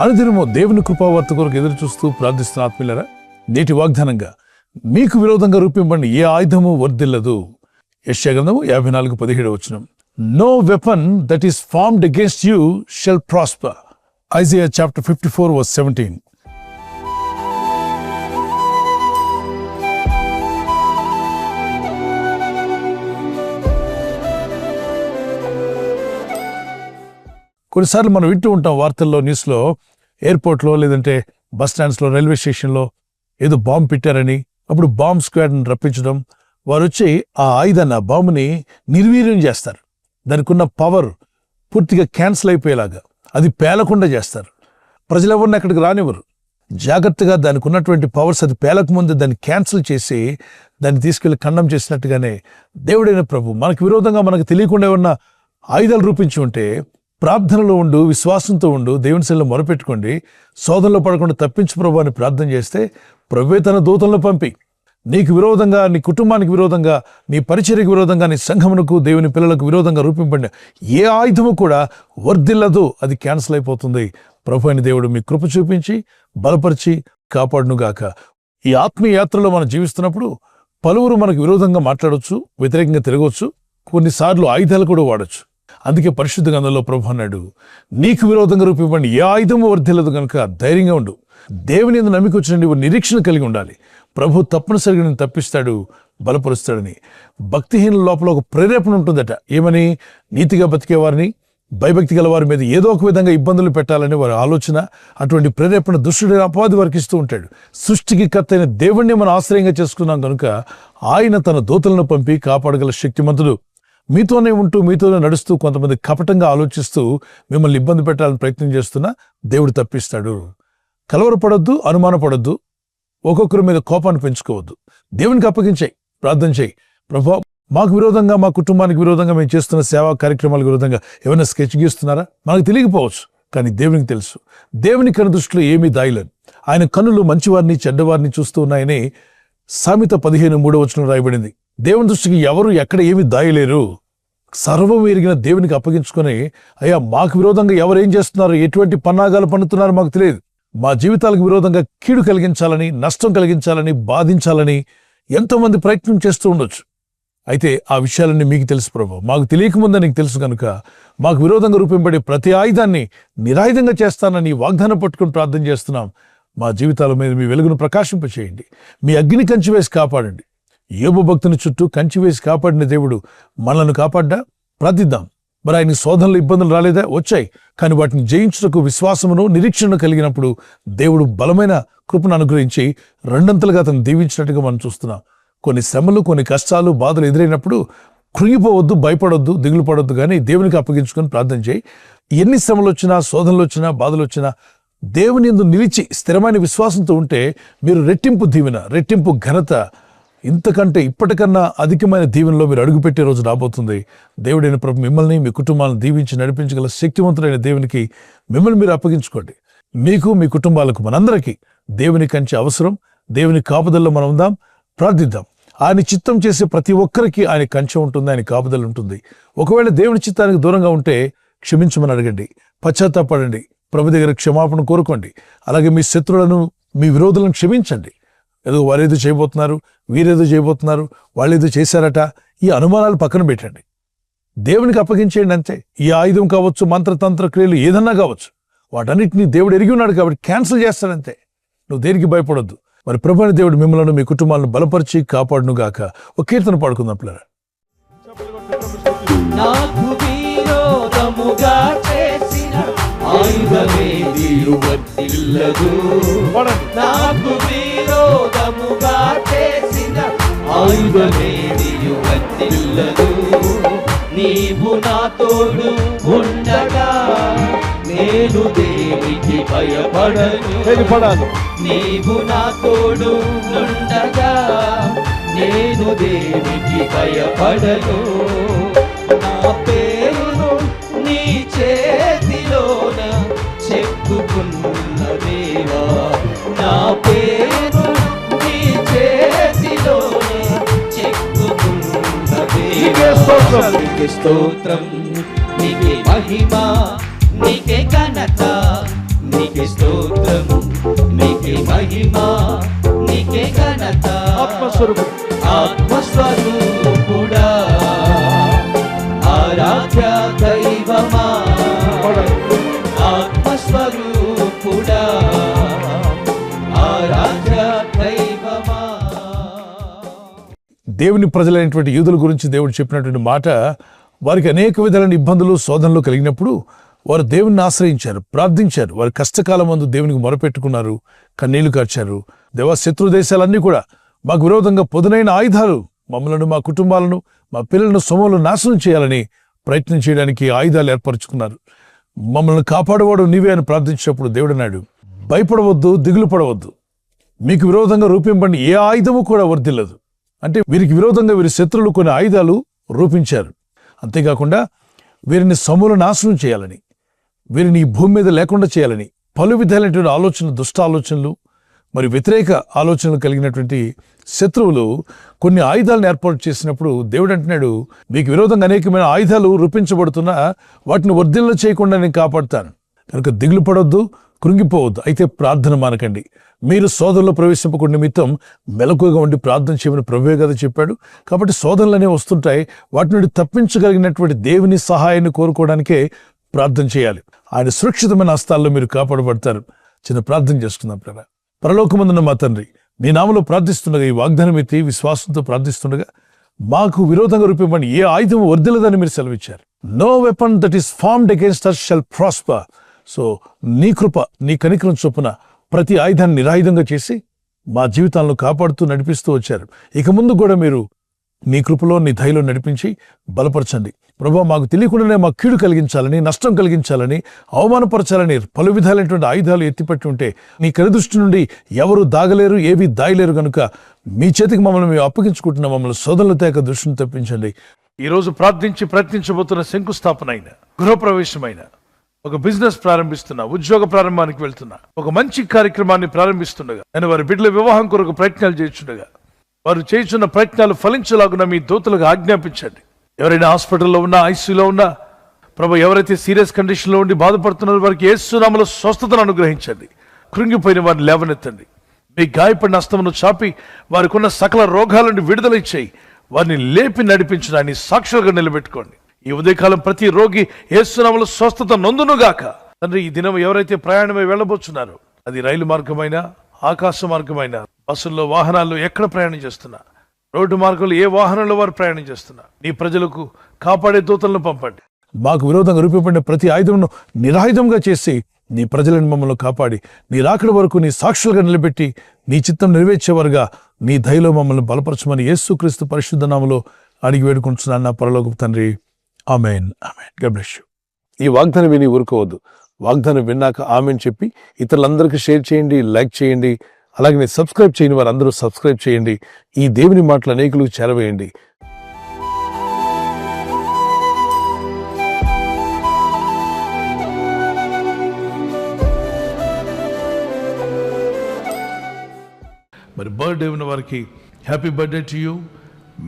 అనుదినము దేవుని కృపావార్త కొరకు ఎదురు చూస్తూ ప్రార్థిస్తున్న ఆత్మీయులారా, నేటి వాగ్దానంగా మీకు విరోధంగా రూపింపబడిన ఏ ఆయుధము వర్ధిల్లదు. యెషయా గ్రంథము 54:17. No weapon that is formed against you shall prosper. Isaiah chapter 54:17. కొన్నిసార్లు మనం వింటూ ఉంటాం వార్తల్లో, న్యూస్లో, ఎయిర్పోర్ట్లో, లేదంటే బస్ స్టాండ్స్లో, రైల్వే స్టేషన్లో ఏదో బాంబు పెట్టారని, అప్పుడు బాంబ్ స్క్వాడ్ని రప్పించడం, వారు వచ్చి ఆ ఆయుధాన్ని, ఆ బాంబుని నిర్వీర్యం చేస్తారు. దానికి ఉన్న పవర్ పూర్తిగా క్యాన్సిల్ అయిపోయేలాగా, అది పేలకుండా చేస్తారు. ప్రజలెవరిని అక్కడికి రానివ్వరు. జాగ్రత్తగా దానికి ఉన్నటువంటి పవర్స్, అది పేలకముందు దాన్ని క్యాన్సిల్ చేసి దాన్ని తీసుకెళ్లి ఖండం చేసినట్టుగానే దేవుడైన ప్రభు మనకు విరోధంగా, మనకు తెలియకుండా ఉన్న ఆయుధాలు రూపించి ఉంటే, ప్రార్థనలో ఉండు, విశ్వాసంతో ఉండు, దేవుని సన్నిధిలో మొరపెట్టుకోండి, శోధనలో పడకుండా తప్పించు ప్రభు అని ప్రార్థన చేస్తే, ప్రభువే తన దూతలను పంపి నీకు విరోధంగా, నీ కుటుంబానికి విరోధంగా, నీ పరిచర్యకు విరోధంగా, నీ సంఘమునకు, దేవుని పిల్లలకు విరోధంగా రూపింపబడిన ఏ ఆయుధము కూడా వర్ధిల్లదు, అది క్యాన్సిల్ అయిపోతుంది. ప్రభు అయిన దేవుడు మీ కృప చూపించి బలపరిచి కాపాడునుగాక. ఈ ఆత్మీయ యాత్రలో మనం జీవిస్తున్నప్పుడు పలువురు మనకు విరోధంగా మాట్లాడవచ్చు, వ్యతిరేకంగా తిరగవచ్చు, కొన్నిసార్లు ఆయుధాలు కూడా వాడచ్చు. అందుకే పరిశుద్ధ గ్రంథంలో ప్రభు అన్నాడు, నీకు విరోధంగా రూపింపబడిన ఏ ఆయుధము వర్ధిల్లదు కనుక ధైర్యంగా ఉండు. దేవుని యందు నమ్మిక వచ్చిన నీవు నిరీక్షణ కలిగి ఉండాలి. ప్రభు తప్పనిసరిగా నేను తప్పిస్తాడు, బలపరుస్తాడని. భక్తిహీనుల లోపల ఒక ప్రేరేపణ ఉంటుందట. ఏమని? నీతిగా బతికే వారిని, భయభక్తి గల వారి మీద ఏదో ఒక విధంగా ఇబ్బందులు పెట్టాలని వారి ఆలోచన. అటువంటి ప్రేరేపణ దుష్టుడి అపవాది వారికి ఇస్తూ ఉంటాడు. సృష్టికి కర్తైన దేవుణ్ణి మనం ఆశ్రయంగా చేసుకున్నాం కనుక ఆయన తన దూతలను పంపి కాపాడగల శక్తిమంతుడు. మీతోనే ఉంటూ, మీతోనే నడుస్తూ, కొంతమంది కపటంగా ఆలోచిస్తూ మిమ్మల్ని ఇబ్బంది పెట్టాలని ప్రయత్నం చేస్తున్నా దేవుడు తప్పిస్తాడు. కలవరపడొద్దు, అనుమానపడొద్దు, ఒక్కొక్కరి మీద కోపాన్ని పెంచుకోవద్దు. దేవునికి అప్పగించాయి, ప్రార్థన చేయి. ప్రభు, మాకు విరోధంగా, మా కుటుంబానికి విరోధంగా, మేము చేస్తున్న సేవా కార్యక్రమాలకు విరోధంగా ఏమైనా స్కెచ్ గీస్తున్నారా? మనకు తెలియకపోవచ్చు, కానీ దేవునికి తెలుసు. దేవుని కను దృష్టిలో ఏమీ దాయలేదు. ఆయన కన్నులు మంచివారిని చెడ్డవారిని చూస్తూ ఉన్నాయని సామెత 15:3 రాయబడింది. దేవుని దృష్టికి ఎవరు ఎక్కడ ఏమి దాయలేరు. సర్వం ఎరిగిన దేవునికి అప్పగించుకొని, అయ్యా మాకు విరోధంగా ఎవరేం చేస్తున్నారు, ఎటువంటి పన్నాగాలు పన్నుతున్నారో మాకు తెలియదు, మా జీవితాలకు విరోధంగా కీడు కలిగించాలని, నష్టం కలిగించాలని, బాధించాలని ఎంతోమంది ప్రయత్నం చేస్తూ ఉండొచ్చు. అయితే ఆ విషయాలన్నీ మీకు తెలుసు ప్రభు, మాకు తెలియకముందే నీకు తెలుసు కనుక మాకు విరోధంగా రూపింపబడే ప్రతి ఆయుధాన్ని నిరాయుధంగా చేస్తానని వాగ్దానం పట్టుకుని ప్రార్థన చేస్తున్నాం. మా జీవితాల మీద మీ వెలుగును ప్రకాశింపచేయండి, మీ అగ్ని కంచి వేసి కాపాడండి. యోబు భక్తుని చుట్టూ కంచి వేసి కాపాడిన దేవుడు మనల్ని కాపాడ్డా? ప్రార్థిద్దాం. మరి ఆయన శోధనలు, ఇబ్బందులు రాలేదా? వచ్చాయి. కానీ వాటిని జయించుటకు విశ్వాసమును, నిరీక్షణను కలిగినప్పుడు దేవుడు బలమైన కృపను అనుగ్రహించి రెండంతలుగా అతను దీవించినట్టుగా మనం చూస్తున్నాం. కొన్ని శ్రమలు, కొన్ని కష్టాలు, బాధలు ఎదురైనప్పుడు కృంగిపోవద్దు, భయపడొద్దు, దిగులు పడొద్దు, కానీ దేవునికి అప్పగించుకొని ప్రార్థన చేయి. ఎన్ని శ్రమలు వచ్చినా, శోధనలు వచ్చినా, బాధలు వచ్చినా దేవుని యందు నిలిచి స్థిరమైన విశ్వాసంతో ఉంటే మీరు రెట్టింపు దీవెన, రెట్టింపు ఘనత, ఇంతకంటే ఇప్పటికన్నా అధికమైన దీవెనలో మీరు అడుగుపెట్టే రోజు రాబోతుంది. దేవుడైన ప్రభు మిమ్మల్ని, మీ కుటుంబాలను దీవించి నడిపించగల శక్తివంతుడైన దేవునికి మిమ్మల్ని మీరు అప్పగించుకోండి. మీకు, మీ కుటుంబాలకు, మనందరికీ దేవుని కంచె అవసరం. దేవుని కాపుదల్లో మనం ఉందాం, ప్రార్థిద్దాం. ఆయన చిత్తం చేసే ప్రతి ఒక్కరికి ఆయన కంచె ఉంటుంది, ఆయన కాపుదల ఉంటుంది. ఒకవేళ దేవుని చిత్తానికి దూరంగా ఉంటే క్షమించమని అడగండి, పశ్చాత్తాపడండి, ప్రభు దగ్గర క్షమాపణ కోరుకోండి. అలాగే మీ శత్రువులను, మీ విరోధులను క్షమించండి. ఏదో వారేదో చేయబోతున్నారు, వీరేదో చేయబోతున్నారు, వాళ్ళు ఏదో చేశారట, ఈ అనుమానాలు పక్కన పెట్టండి, దేవునికి అప్పగించేయండి అంతే. ఈ ఆయుధం కావచ్చు, మంత్రతంత్ర క్రియలు ఏదన్నా కావచ్చు, వాటన్నిటినీ దేవుడు ఎరిగి ఉన్నాడు కాబట్టి క్యాన్సిల్ చేస్తాడంతే. నువ్వు దేనికి భయపడొద్దు. మరి ప్రభువైన దేవుడు మిమ్మల్ని, మీ కుటుంబాలను బలపరిచి కాపాడునుగాక. ఒక కీర్తన పాడుకుందాం పిల్లరా. నాకు విరోధముగా చేసిన ఆయుధమేదియు వర్ధిల్లదు. నాకు విరోధముగా చేసిన ఆయుధమేదియు వర్ధిల్లదు. నీవు నా తోడు ఉండగా నేను దేనికి భయపడను. నీవు నా తోడు ఉండగా నేను దేనికి భయపడను. నా పేరును నీ చేతిలోన చెక్కుకున్న దేవా, నా పేరును నీ చేతిలోన చెక్కుకున్న దేవా. నీకే స్తోత్రం, నీకే మహిమ, నీకే ఘనత, నీకే స్తోత్రము, నీకే మహిమ, నీకే ఘనత. ఆత్మస్వరూపుడా, ఆరాధ్య దైవమా, ఆత్మస్వరూపుడా, ఆరాధ్య దైవమా. దేవుని ప్రజలైనటువంటి యూదుల గురించి దేవుడు చెప్పినటువంటి మాట, వారికి అనేక విధాలైన ఇబ్బందులు శోధనలు కలిగినప్పుడు వారు దేవుని ఆశ్రయించారు, ప్రార్థించారు. వారి కష్టకాలం మందు దేవునికి మొరపెట్టుకున్నారు, కన్నీళ్లు కార్చారు. దేవా, శత్రు దేశాలన్నీ కూడా మాకు విరోధంగా పొదునైన ఆయుధాలు మమ్మలను, మా కుటుంబాలను, మా పిల్లలను, సొమ్ములను నాశనం చేయాలని ప్రయత్నం చేయడానికి ఆయుధాలు ఏర్పరచుకున్నారు. మమ్మల్ని కాపాడేవాడు నీవే అని ప్రార్థించినప్పుడు దేవుడు అన్నాడు, భయపడవద్దు, దిగులు పడవద్దు. మీకు విరోధంగా రూపింపండి ఏ ఆయుధము కూడా వర్ధిల్లదు. అంటే వీరికి విరోధంగా వీరి శత్రువులు కొన్ని ఆయుధాలు రూపించారు. అంతేకాకుండా వీరిని సమూల నాశనం చేయాలని, వీరిని ఈ భూమి మీద లేకుండా చేయాలని పలు విధాలైనటువంటి ఆలోచనలు, దుష్ట ఆలోచనలు, మరి వ్యతిరేక ఆలోచనలు కలిగినటువంటి శత్రువులు కొన్ని ఆయుధాలను ఏర్పాటు చేసినప్పుడు దేవుడు అంటున్నాడు, మీకు విరోధంగా అనేకమైన ఆయుధాలు రూపించబడుతున్నా వాటిని వర్ధిల్ల చేయకుండా నేను కాపాడుతాను. కనుక దిగులు పడొద్దు, కృంగిపోవద్దు. అయితే ప్రార్థన మానకండి. మీరు శోధనలో ప్రవేశింపకుండా నిమిత్తం మెలకుగా ఉండి ప్రార్థన చేయమని ప్రభువే కదా చెప్పాడు. కాబట్టి శోధనలు అనేవి వస్తుంటాయి. వాటి నుండి తప్పించగలిగినటువంటి దేవుని సహాయాన్ని కోరుకోవడానికే ప్రార్థన చేయాలి. ఆయన సురక్షితమైన హస్తాల్లో మీరు కాపాడబడతారు. చిన్న ప్రార్థన చేసుకుందాం. ప్రభా, పరలోకమందున్న మా తండ్రి, నీ నామలో ప్రార్థిస్తుండగా, ఈ వాగ్దానం ఎత్తి విశ్వాసంతో ప్రార్థిస్తుండగా, మాకు విరోధంగా రూపింపండి ఏ ఆయుధం వర్ధిల్లదని మీరు సెలవిచ్చారు. No weapon that is formed against us shall prosper. So నీ కృప, నీ కనికరం చొప్పున ప్రతి ఆయుధాన్ని నిరాయుధంగా చేసి మా జీవితాలను కాపాడుతూ నడిపిస్తూ వచ్చారు. ఇక ముందు కూడా మీరు నీ కృపలో, నీ దయలో నడిపించి బలపరచండి. ప్రభా, మాకు తెలియకుండానే మాకు కీడు కలిగించాలని, నష్టం కలిగించాలని, అవమానపరచాలని పలు విధాలైనటువంటి ఆయుధాలు ఎత్తిపెట్టి ఉంటే నీ కనుదృష్టి నుండి ఎవరు దాగలేరు, ఏవి దాయలేరు. కనుక మీ చేతికి మమ్మల్ని మేము అప్పగించుకుంటున్నాం. మమ్మల్ని శోధనలు తేక దృష్టిని తప్పించండి. ఈరోజు ప్రార్థించి ప్రయత్నించబోతున్న శంకుస్థాపన అయిన, గృహప్రవేశమైన, ఒక బిజినెస్ ప్రారంభిస్తున్నా, ఉద్యోగ ప్రారంభానికి వెళ్తున్నా, ఒక మంచి కార్యక్రమాన్ని ప్రారంభిస్తుండగా, నేను వారి బిడ్డల వివాహం కొరకు ప్రయత్నాలు చేస్తుండగా, వారు చేస్తున్న ప్రయత్నాలు ఫలించలాగున మీ దూతలకు ఆజ్ఞాపించండి. ఎవరైనా హాస్పిటల్లో ఉన్నా, ఐసీయూలో ఉన్నా, ప్రభు, ఎవరైతే సీరియస్ కండిషన్లో ఉండి బాధపడుతున్నారో వారికి యేసు నామములో స్వస్థతను అనుగ్రహించండి. కృంగిపోయిన వారిని లేవనెత్తండి. మీ గాయపడిన హస్తమును చాపి వారికి ఉన్న సకల రోగాల నుండి విడుదల ఇచ్చేయి. వారిని లేపి నడిపించడాన్ని సాక్షులుగా నిలబెట్టుకోండి. ఈ ఉదయకాలం ప్రతి రోగి యేసు నామములో స్వస్థత నొందునుగాక. తండ్రి, ఈ దినం ఎవరైతే ప్రయాణమై వెళ్ళబోతున్నారో, అది రైలు మార్గమైనా, ఆకాశ మార్గమైనా, బస్సుల్లో, వాహనాల్లో ఎక్కడ ప్రయాణం చేస్తున్నా, రోడ్డు మార్గంలో ఏ వాహనంలో వారు ప్రయాణం చేస్తున్నా, నీ ప్రజలకు కాపాడే దూతలను పంపండి. మాకు విరోధంగా రూపపడిన ప్రతి ఆయుధమును నిరాయుధంగా చేసి నీ ప్రజలను మమ్మల్ని కాపాడి నీ రాకడ వరకు నీ సాక్షులుగా నిలబెట్టి నీ చిత్తం నెరవేర్చేవారుగా నీ దయలో మమ్మల్ని బలపరచమని యేసుక్రీస్తు పరిశుద్ధ నామములో అడిగి వేడుకుంటున్నాను నా పరలోకపు తండ్రి. ఆమేన్, ఆమేన్. God bless you. ఈ వాగ్దానం విని ఊరుకోవద్దు. వాగ్దానం విన్నాక ఆమేన్ చెప్పి ఇతరులందరికీ షేర్ చేయండి, లైక్ చేయండి. అలాగే సబ్స్క్రైబ్ చేయని వారందరూ సబ్స్క్రైబ్ చేయండి. ఈ దేవుని మాటలు అనేకులకు చేరవేయండి. మరి బర్త్డే ఉన్న వారికి happy birthday to you.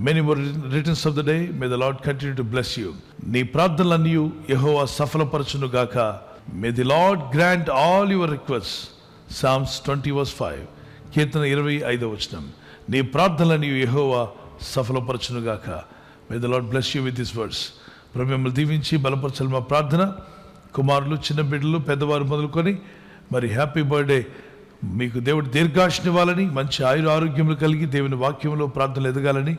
Many more returns of the day. May the Lord continue to bless you. నీ ప్రార్థనలన్నీ యెహోవా సఫలపరచును గాక. May the Lord grant all your request. Psalms 20:5. కీర్తన 25. నీ ప్రార్థనలని యెహోవా సఫలపరచును గాక. May the Lord bless you with this words. ప్రభు మిమ్మల్ని దీవించి బలపరచాలి. మా ప్రార్థన, కుమారులు, చిన్న బిడ్డలు, పెద్దవారు మొదలుకొని మరి హ్యాపీ బర్త్డే. మీకు దేవుడు దీర్ఘాయుష్ని ఇవ్వాలని, మంచి ఆరోగ్యములు కలిగి దేవుని వాక్యంలో ప్రార్థనలు ఎదగాలని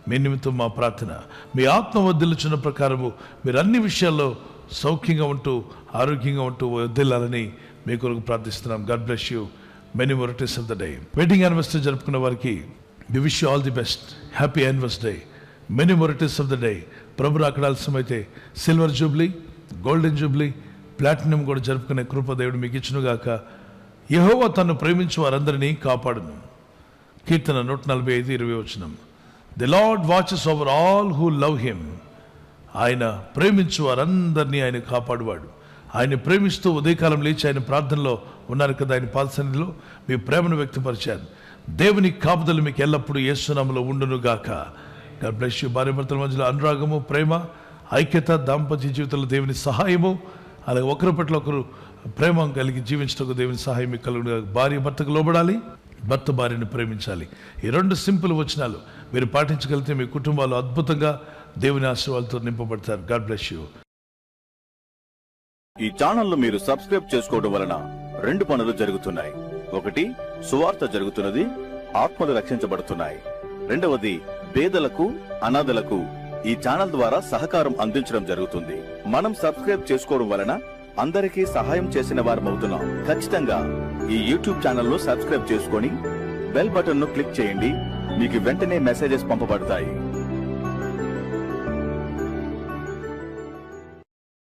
మీ నిమిత్తం మా ప్రార్థన. మీ ఆత్మ వర్ధిల్లుచున్న ప్రకారము మీరు అన్ని విషయాల్లో సౌఖ్యంగా ఉంటూ, ఆరోగ్యంగా ఉంటూ వర్ధిల్లాలని మీ కొరకు ప్రార్థిస్తున్నాం. God bless you. Many more returns of the day. Wedding anniversary జరుపుకున్న వారికి we wish you all the best. Happy anniversary. Many more returns of the day. ప్రభు రాకడ ఆలస్యమైతే silver jubilee, golden jubilee, platinum కూడా జరుపుకునే కృప దేవుడు మీకు ఇచ్చునుగాక. యెహోవా తన్ను ప్రేమించు వారందరినీ కాపాడును. కీర్తన 145:20. The lord watches over all who love him. ఆయన ప్రేమించు వారందరినీ ఆయన కాపాడువాడు. ఆయన ప్రేమిస్తూ ఉదయకాలం లేచి ఆయన ప్రార్థనలో ఉన్నారు కదా, ఆయన పాదసన్నిధిలో మీ ప్రేమను వ్యక్తపరిచారు. దేవుని కాపుదలు మీకు ఎల్లప్పుడూ యేసు నామములో ఉండును గాక. God bless you. భార్యాభర్తల మధ్యలో అనురాగము, ప్రేమ, ఐక్యత, దాంపత్య జీవితంలో దేవుని సహాయము, అలాగే ఒకరి పట్ల ఒకరు ప్రేమ కలిగి జీవించటకు దేవుని సహాయం మీకు కలుగును. భార్య భర్తకు లోబడాలి, భర్త భార్యని ప్రేమించాలి. ఈ 2 సింపుల్ వచనాలు మీరు పాటించగలిగితే మీ కుటుంబాలు అద్భుతంగా దేవుని ఆశీర్వాదాలతో నింపబడతారు. God bless you. ఈ ఛానల్ ను మీరు సబ్స్క్రైబ్ చేసుకోవడం వలన 2 పనులు జరుగుతున్నాయి. 1, సువార్త జరుగుతున్నది, ఆత్మలు రక్షించబడుతున్నాయి. 2వది, పేదలకు అనాథలకు ఈ ఛానల్ ద్వారా సహకారం అందించడం జరుగుతుంది. మనం సబ్స్క్రైబ్ చేసుకోవడం వలన అందరికీ సహాయం చేసిన వారమవుతున్నాం. ఖచ్చితంగా ఈ యూట్యూబ్ ఛానల్ ను సబ్స్క్రైబ్ చేసుకొని బెల్ బటన్ ను క్లిక్ చేయండి. మీకు వెంటనే మెసేజెస్ పంపబడతాయి.